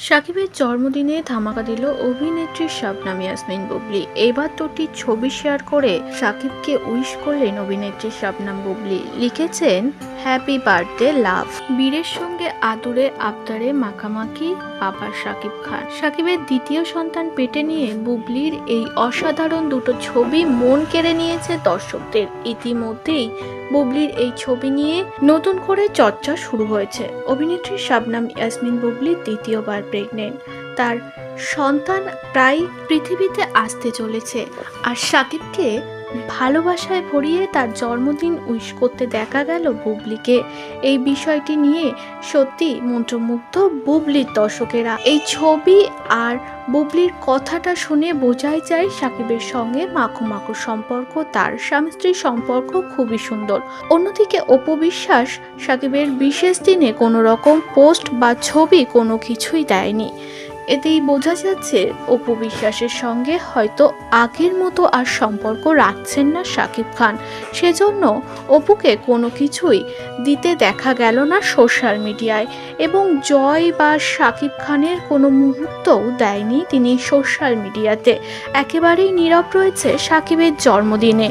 শাকিবের জন্মদিনে ধামাকা দিল অভিনেত্রী শবনম ইয়াসমিন বুবলি। এবার দুটি ছবি শেয়ার করে শাকিবকে উইশ করলেন অভিনেত্রী শবনম বুবলি। লিখেছেন, হ্যাপি বার্থডে লাভ। বীরের সঙ্গে আদুরে আবদারে মাখামাখি বাবা শাকিব খান। শাকিবের দ্বিতীয় সন্তান পেটে নিয়ে বুবলির এই অসাধারণ দুটো ছবি মন কেড়ে নিয়েছে দর্শকদের। ইতিমধ্যেই বুবলির এই ছবি নিয়ে নতুন করে চর্চা শুরু হয়েছে। অভিনেত্রী শবনম ইয়াসমিন বুবলি দ্বিতীয়বার প্রেগনেন্ট। তার সন্তান প্রায় পৃথিবীতে আসতে চলেছে। আর শাকিবকে ভালোবাসায় ভরিয়ে তার জন্মদিন উইশ করতে দেখা গেল বুবলিকে। এই বিষয়টি নিয়ে সত্যি মন্ত্রমুগ্ধ বুবলির দর্শকেরা। এই ছবি আর বুবলির কথাটা শুনে বোঝাই যায় শাকিবের সঙ্গে মাখো মাখো সম্পর্ক, তার স্বামী স্ত্রীর সম্পর্ক খুবই সুন্দর। অন্যদিকে অপু বিশ্বাস শাকিবের বিশেষ দিনে কোনো রকম পোস্ট বা ছবি কোনো কিছুই দেয়নি। এতেই বোঝা যাচ্ছে অপু বিশ্বাসের সঙ্গে হয়তো আগের মতো আর সম্পর্ক রাখছেন না শাকিব খান। সেজন্য অপুকে কোনো কিছুই দিতে দেখা গেল না সোশ্যাল মিডিয়ায়, এবং জয় বা শাকিব খানের কোনো মুহূর্তও দেয়নি তিনি সোশ্যাল মিডিয়াতে। একেবারেই নীরব রয়েছে শাকিবের জন্মদিনে।